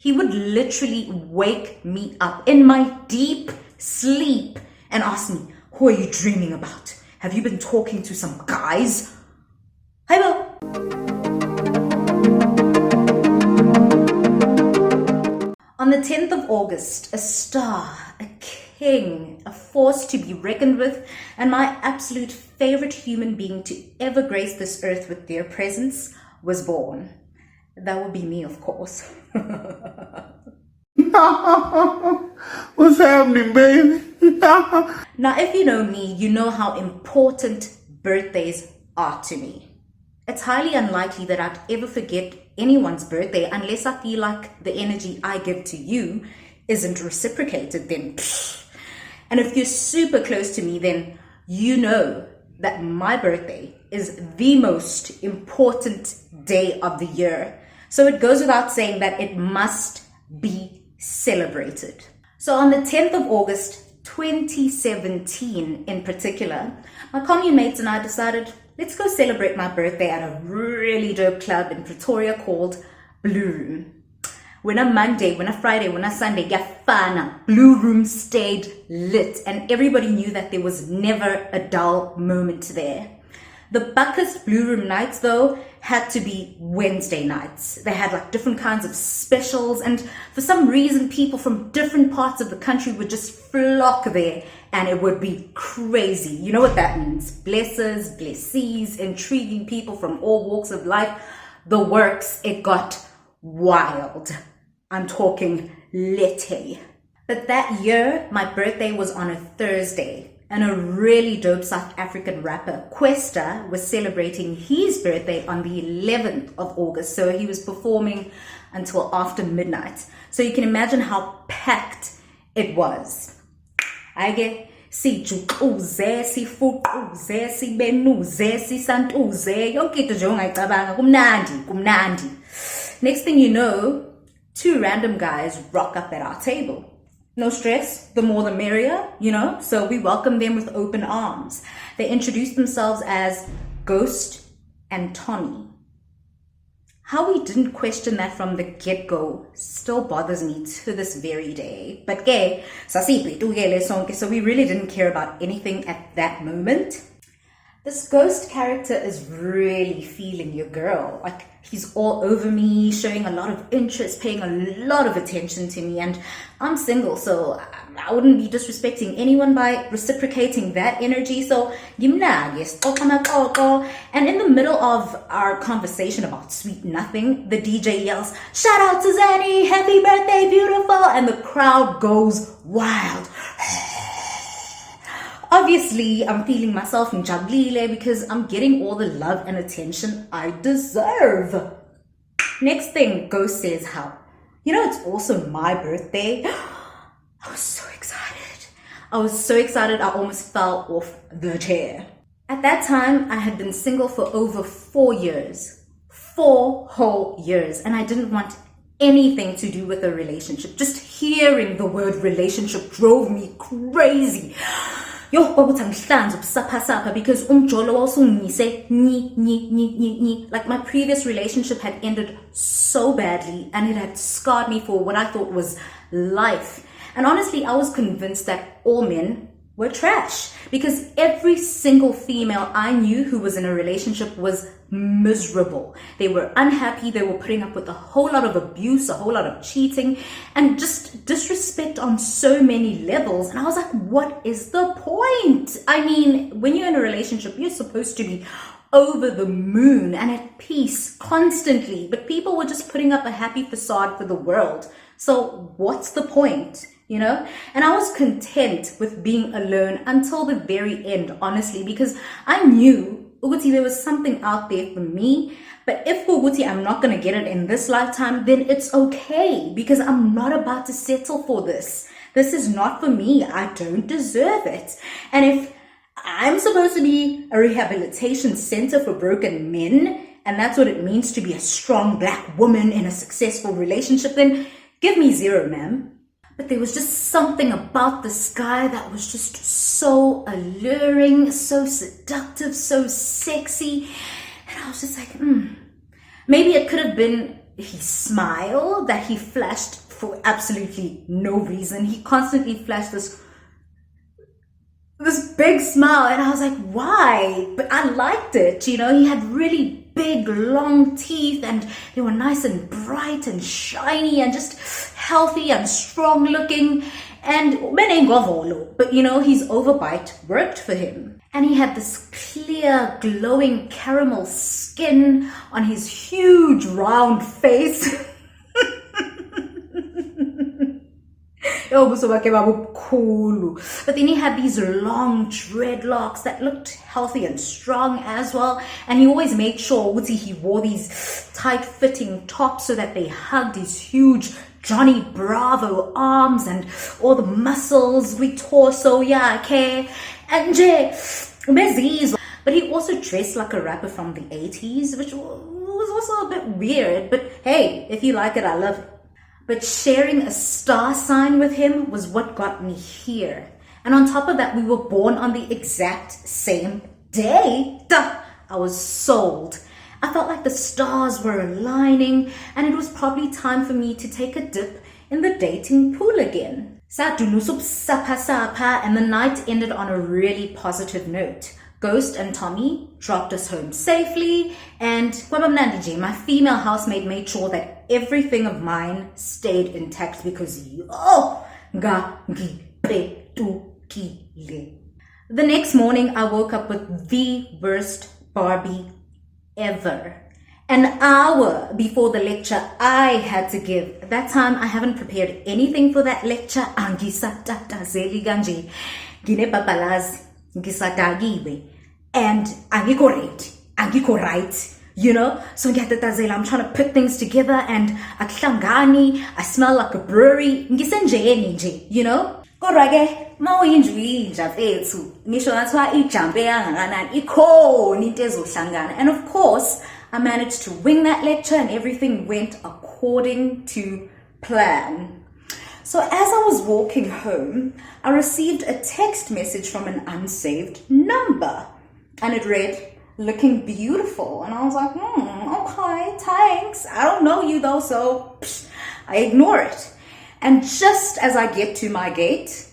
He would literally wake me up in my deep sleep and ask me, who are you dreaming about? Have you been talking to some guys? Hi, Bill. On the 10th of August, a star, a king, a force to be reckoned with, and my absolute favorite human being to ever grace this earth with their presence was born. That would be me, of course. What's happening, baby? Now, if you know me, you know how important birthdays are to me. It's highly unlikely that I'd ever forget anyone's birthday unless I feel like the energy I give to you isn't reciprocated, then pfft. And if you're super close to me, then you know that my birthday is the most important day of the year. So it goes without saying that it must be celebrated. So on the 10th of August, 2017 in particular, my commune mates and I decided, let's go celebrate my birthday at a really dope club in Pretoria called Blue Room. When a Monday, when a Friday, when a Sunday, yafana, Blue Room stayed lit, and everybody knew that there was never a dull moment there. The buckest Blue Room nights, though, had to be Wednesday nights. They had like different kinds of specials, and for some reason, people from different parts of the country would just flock there, and it would be crazy. You know what that means? Blessers, blessees, intriguing people from all walks of life. The works, it got wild. I'm talking litty. But that year, my birthday was on a Thursday, and a really dope South African rapper, Questa, was celebrating his birthday on the 11th of August. So he was performing until after midnight. So you can imagine how packed it was. I get sijukuze, sifukuze, sibenuze, sisantuze, yonke into nje ongayicabanga, kumnandi. Next thing you know, two random guys rock up at our table. No stress, the more the merrier, you know? So we welcome them with open arms. They introduced themselves as Ghost and Tommy. How we didn't question that from the get-go still bothers me to this very day. But so we really didn't care about anything at that moment. This Ghost character is really feeling your girl. Like, he's all over me, showing a lot of interest, paying a lot of attention to me. And I'm single, so I wouldn't be disrespecting anyone by reciprocating that energy. So, and in the middle of our conversation about sweet nothing, the DJ yells, "Shout out to Zanny, happy birthday, beautiful!" And the crowd goes wild. Obviously, I'm feeling myself in jablile because I'm getting all the love and attention I deserve. Next thing, Ghost says how, it's also my birthday. I was so excited. I almost fell off the chair. At that time, I had been single for over 4 years. 4 whole years. And I didn't want anything to do with a relationship. Just hearing the word relationship drove me crazy. Because like my previous relationship had ended so badly, and it had scarred me for what I thought was life. And honestly, I was convinced that all men were trash, because every single female I knew who was in a relationship was miserable. They were unhappy. They were putting up with a whole lot of abuse, a whole lot of cheating, and just disrespect on so many levels. And I was like, what is the point? I mean, when you're in a relationship, you're supposed to be over the moon and at peace constantly, but people were just putting up a happy facade for the world. So what's the point? And I was content with being alone until the very end, honestly, because I knew Uguti, there was something out there for me. But if Uguti, I'm not going to get it in this lifetime, then it's okay, because I'm not about to settle for this. This is not for me. I don't deserve it. And if I'm supposed to be a rehabilitation center for broken men, and that's what it means to be a strong black woman in a successful relationship, then give me 0, ma'am. But there was just something about this guy that was just so alluring, so seductive, so sexy. And I was just like, maybe it could have been his smile that he flashed for absolutely no reason. He constantly flashed this big smile, and I was like, why? But I liked it. He had really big long teeth, and they were nice and bright and shiny and just healthy and strong looking. And but his overbite worked for him. And he had this clear glowing caramel skin on his huge round face. But then he had these long dreadlocks that looked healthy and strong as well. And he always made sure he wore these tight-fitting tops so that they hugged his huge Johnny Bravo arms and all the muscles, torso, okay. And but he also dressed like a rapper from the 80s, which was also a bit weird. But hey, if you like it, I love it. But sharing a star sign with him was what got me here. And on top of that, we were born on the exact same day. Duh! I was sold. I felt like the stars were aligning, and it was probably time for me to take a dip in the dating pool again. And the night ended on a really positive note. Ghost and Tommy dropped us home safely, and my female housemaid made sure that everything of mine stayed intact because the next morning I woke up with the worst Barbie ever. An hour before the lecture I had to give. That time I haven't prepared anything for that lecture. And angiko right, so I'm trying to put things together, and akuhlangani, I smell like a brewery, ngisenjeni nje, kodwa ke mawuyinjwinja fethu ngisho ngathiwa ijampe kangakanani ikhona into ezohlangana. And of course I managed to wing that lecture, and everything went according to plan. So as I was walking home, I received a text message from an unsaved number. And it read, "Looking beautiful." And I was like, okay, thanks. I don't know you though, so I ignore it. And just as I get to my gate,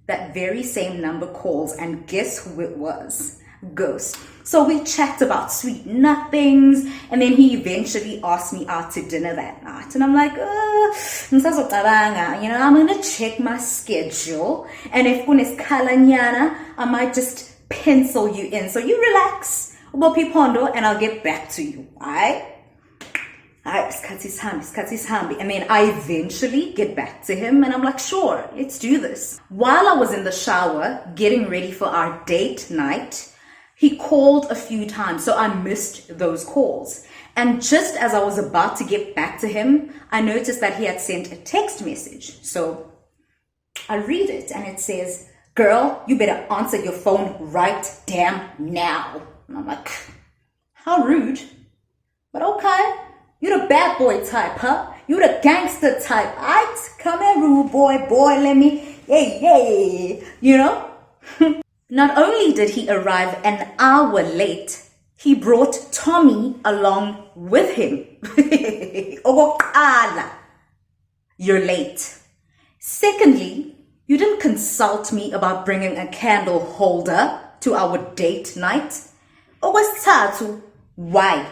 that very same number calls, and guess who it was? Ghost. So we chat about sweet nothings, and then he eventually asked me out to dinner that night. And I'm like, I'm gonna check my schedule, and if kunesikhalanyana, I might just pencil you in. So you relax, and I'll get back to you. Alright, and then I eventually get back to him, and I'm like, sure, let's do this. While I was in the shower getting ready for our date night, he called a few times, so I missed those calls. And just as I was about to get back to him, I noticed that he had sent a text message. So I read it, and it says, "Girl, you better answer your phone right damn now." And I'm like, how rude. But okay, you're the bad boy type, huh? You the gangster type. Aight, come here, rude boy, let me, yay. Not only did he arrive an hour late, he brought Tommy along with him. You're late. Secondly, you didn't consult me about bringing a candle holder to our date night. Why?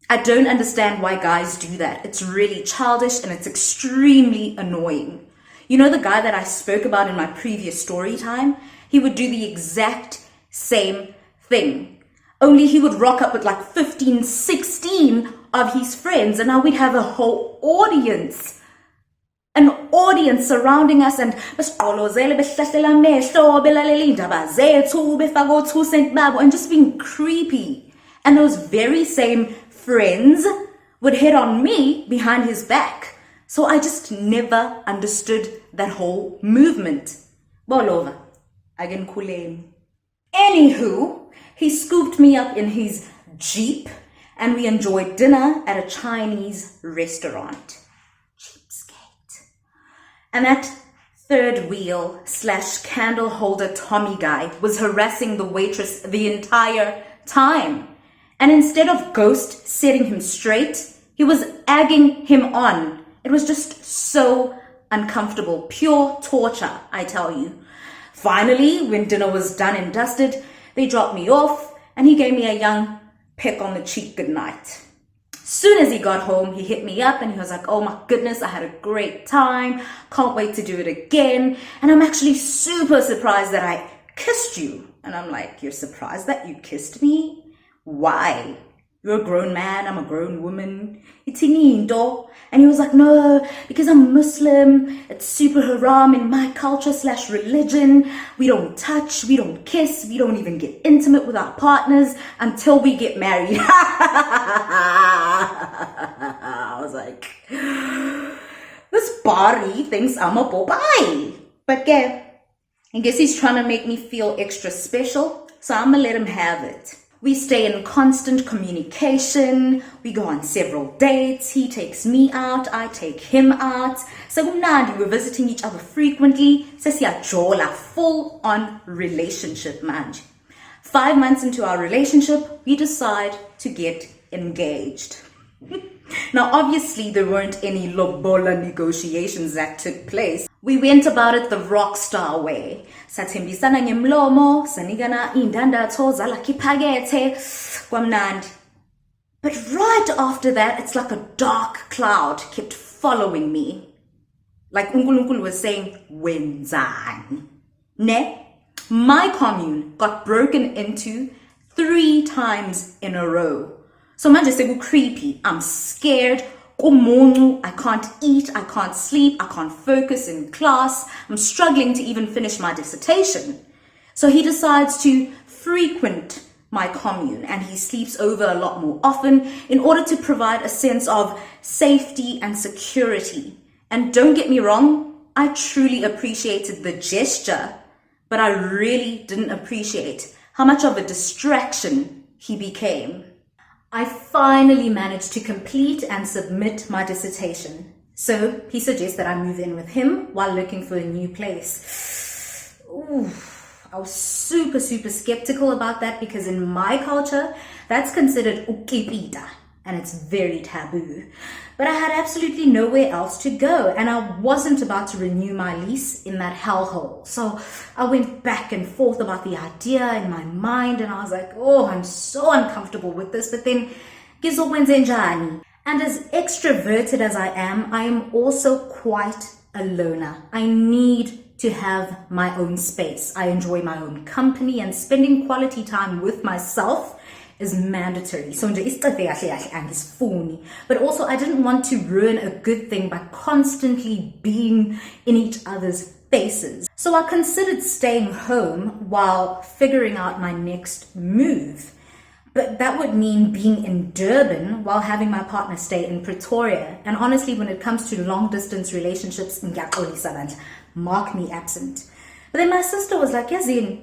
I don't understand why guys do that. It's really childish, and it's extremely annoying. The guy that I spoke about in my previous story time? He would do the exact same thing. Only he would rock up with like 15, 16 of his friends, and now we'd have a whole audience. An audience surrounding us, and and just being creepy. And those very same friends would hit on me behind his back. So I just never understood that whole movement. Bolova. Anywho, he scooped me up in his Jeep, and we enjoyed dinner at a Chinese restaurant. Cheapskate. And that third wheel / candle holder Tommy guy was harassing the waitress the entire time. And instead of Ghost setting him straight, He was egging him on. It was just so uncomfortable. Pure torture, I tell you. Finally, when dinner was done and dusted, they dropped me off and he gave me a young peck on the cheek goodnight. Soon as he got home, he hit me up and he was like, oh my goodness, I had a great time. Can't wait to do it again. And I'm actually super surprised that I kissed you. And I'm like, you're surprised that you kissed me? Why? You're a grown man, I'm a grown woman. It's inindo. And he was like, no, because I'm Muslim. It's super haram in my culture/religion. We don't touch, we don't kiss, we don't even get intimate with our partners until we get married. I was like, this body thinks I'm a Popeye. But yeah, I guess he's trying to make me feel extra special, so I'm gonna let him have it. We stay in constant communication. We go on several dates. He takes me out. I take him out. So we're visiting each other frequently. Sesiyajola, full-on relationship, man. 5 months into our relationship, we decide to get engaged. Now, obviously, there weren't any lobola negotiations that took place. We went about it the rock star way. Sathembisana ngemlomo, sanigana indandatho zalakiphakethe kwamnandi. But right after that, it's like a dark cloud kept following me. Like uNkulunkulu was saying, wenzani? Ne? My commune got broken into 3 times in a row. So manje seku creepy. I'm scared. I can't eat, I can't sleep, I can't focus in class. I'm struggling to even finish my dissertation. So he decides to frequent my commune and he sleeps over a lot more often in order to provide a sense of safety and security. And don't get me wrong, I truly appreciated the gesture, but I really didn't appreciate how much of a distraction he became. I finally managed to complete and submit my dissertation. So he suggests that I move in with him while looking for a new place. Ooh, I was super skeptical about that because in my culture, that's considered ukipita and it's very taboo. But I had absolutely nowhere else to go and I wasn't about to renew my lease in that hellhole. So I went back and forth about the idea in my mind and I was like, oh, I'm so uncomfortable with this. But then, and as extroverted as I am also quite a loner. I need to have my own space. I enjoy my own company and spending quality time with myself is mandatory. So but also I didn't want to ruin a good thing by constantly being in each other's faces. So I considered staying home while figuring out my next move. But that would mean being in Durban while having my partner stay in Pretoria. And honestly, when it comes to long distance relationships, mark me absent. But then my sister was like, Yazin,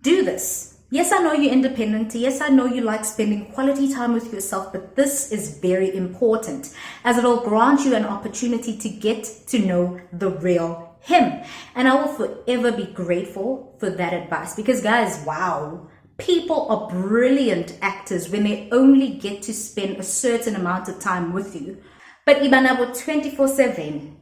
do this. Yes, I know you're independent. Yes, I know you like spending quality time with yourself, but this is very important as it'll grant you an opportunity to get to know the real him. And I will forever be grateful for that advice because guys, wow, people are brilliant actors when they only get to spend a certain amount of time with you. But Ibanabo 24/7,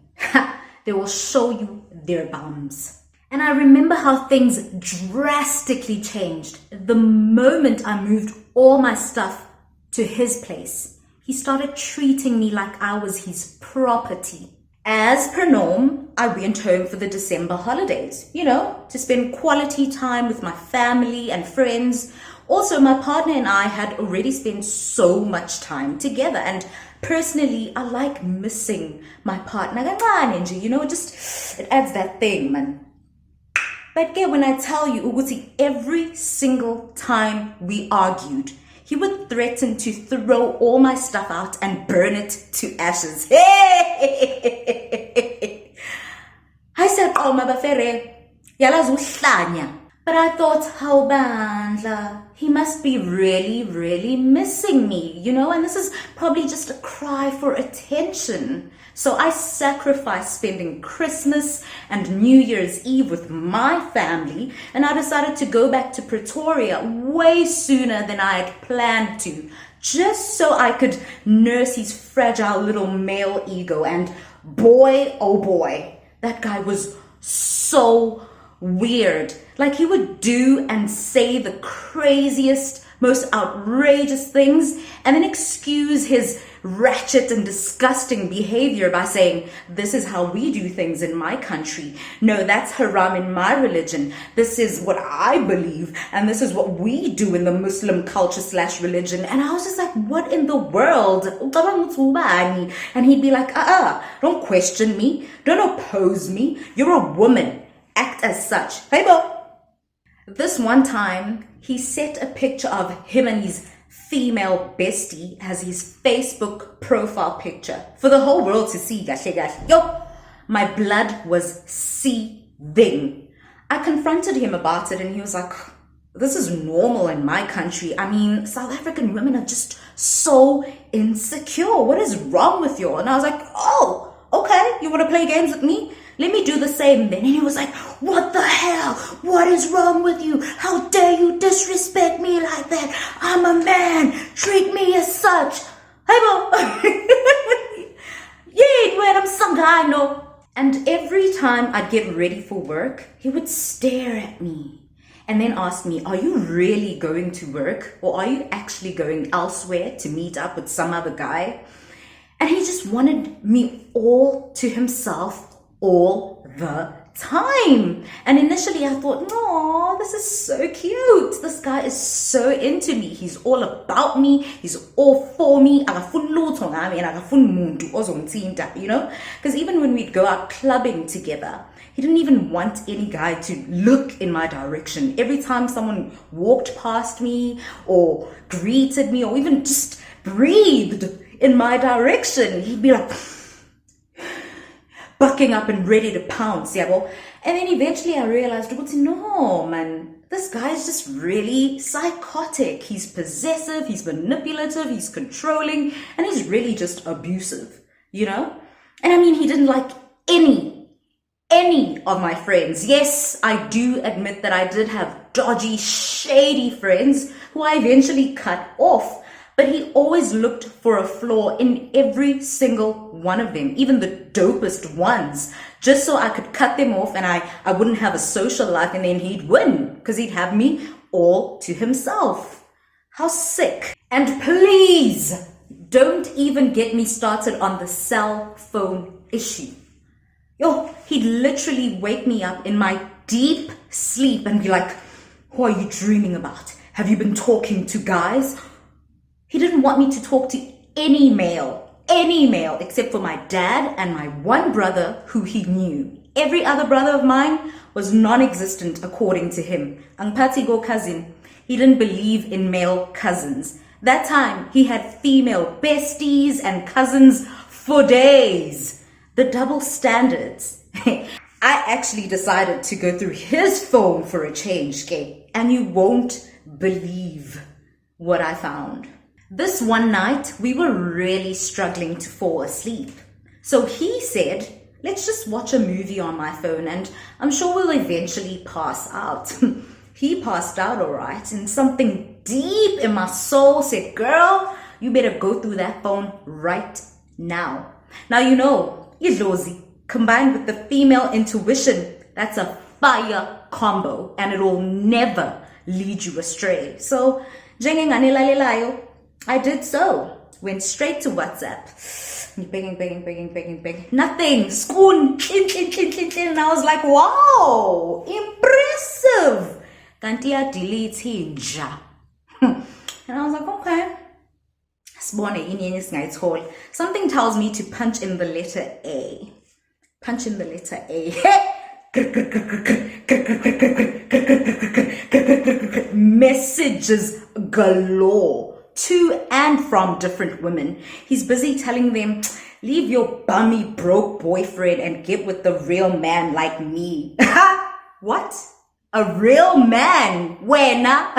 they will show you their bums. And I remember how things drastically changed the moment I moved all my stuff to his place. He started treating me like I was his property. As per norm, I went home for the December holidays, to spend quality time with my family and friends. Also, my partner and I had already spent so much time together. And personally, I like missing my partner. Just it adds that thing, man. But when I tell you, Uguti, every single time we argued, he would threaten to throw all my stuff out and burn it to ashes. I said, oh, mabafere, yalazuhlanya. But I thought, how bandla, he must be really missing me, and this is probably just a cry for attention. So I sacrificed spending Christmas and New Year's Eve with my family, and I decided to go back to Pretoria way sooner than I had planned to, just so I could nurse his fragile little male ego. And boy, oh boy, that guy was so weird. Like, he would do and say the craziest, most outrageous things and then excuse his ratchet and disgusting behavior by saying, this is how we do things in my country. No, that's haram in my religion. This is what I believe, and this is what we do in the Muslim culture / religion. And I was just like, what in the world? And he'd be like, don't question me. Don't oppose me. You're a woman. Act as such. Hey, bo. This one time, he set a picture of him and his female bestie as his Facebook profile picture for the whole world to see. Yo, my blood was seething. I confronted him about it and he was like, this is normal in my country. I mean, South African women are just so insecure. What is wrong with you? And I was like, oh, okay, you want to play games with me? Let me do the same then. And he was like, what the hell? What is wrong with you? How dare you disrespect me like that? I'm a man. Treat me as such. Hey, bo. Yeah, man, I'm some guy, no. And every time I'd get ready for work, he would stare at me and then ask me, are you really going to work? Or are you actually going elsewhere to meet up with some other guy? And he just wanted me all to himself all the time. And initially I thought, no, this is so cute. This guy is so into me. He's all about me. He's all for me. You know? Because even when we'd go out clubbing together, he didn't even want any guy to look in my direction. Every time someone walked past me or greeted me or even just breathed in my direction, he'd be like, bucking up and ready to pounce, yeah, well. And then eventually I realized, no, man, this guy is just really psychotic. He's possessive, he's manipulative, he's controlling, and he's really just abusive, you know? And I mean, he didn't like any of my friends. Yes, I do admit that I did have dodgy, shady friends who I eventually cut off. But he always looked for a flaw in every single one of them, even the dopest ones, just so I could cut them off and I wouldn't have a social life, and then he'd win because he'd have me all to himself. How sick. And please don't even get me started on the cell phone issue. Yo, he'd literally wake me up in my deep sleep and be like, who are you dreaming about? Have you been talking to guys? He didn't want me to talk to any male, except for my dad and my one brother who he knew. Every other brother of mine was non-existent according to him. Ang pati go cousin, he didn't believe in male cousins. That time, he had female besties and cousins for days. The double standards. I actually decided to go through his phone for a change, okay? And you won't believe what I found. This one night, we were really struggling to fall asleep. So he said, let's just watch a movie on my phone and I'm sure we'll eventually pass out. He passed out all right, and something deep in my soul said, girl, you better go through that phone right now. Now, you know, idlozi, combined with the female intuition, that's a fire combo and it will never lead you astray. So, I did so. Went straight to WhatsApp. Begging. Nothing. Schoon. And I was like, wow, impressive. Kantia deletes hinja. And I was like, okay. Something tells me to punch in the letter A. Punch in the letter A. Messages galore. To and from different women. He's busy telling them, leave your bummy broke boyfriend and get with the real man like me. What? A real man? Wena?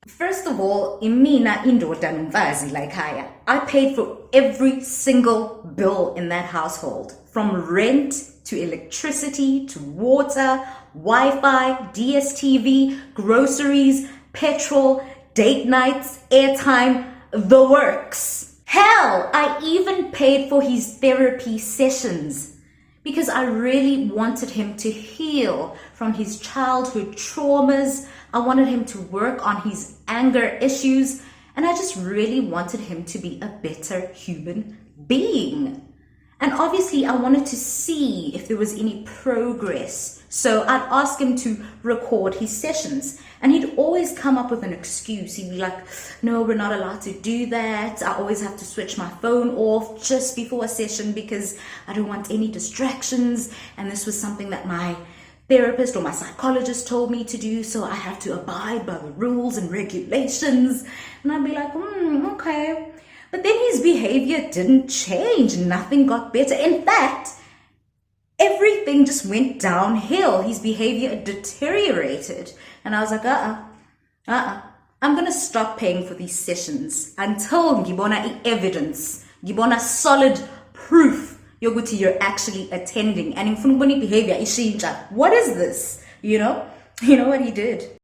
First of all, imina indoda numvazi like haya. I paid for every single bill in that household, from rent to electricity to water, Wi-Fi, DSTV, groceries, petrol, date nights, airtime, the works. Hell, I even paid for his therapy sessions because I really wanted him to heal from his childhood traumas. I wanted him to work on his anger issues, and I just really wanted him to be a better human being. And obviously I wanted to see if there was any progress. So I'd ask him to record his sessions, and he'd always come up with an excuse. He'd be like, no, we're not allowed to do that. I always have to switch my phone off just before a session because I don't want any distractions. And this was something that my therapist or my psychologist told me to do, so I have to abide by the rules and regulations. And I'd be like, okay. But then his behavior didn't change. Nothing got better. In fact, everything just went downhill. His behavior deteriorated. And I was like, I'm going to stop paying for these sessions until ngibona evidence, ngibona solid proof yokuthi you're actually attending. And in behavior ishintsha. What is this? You know what he did?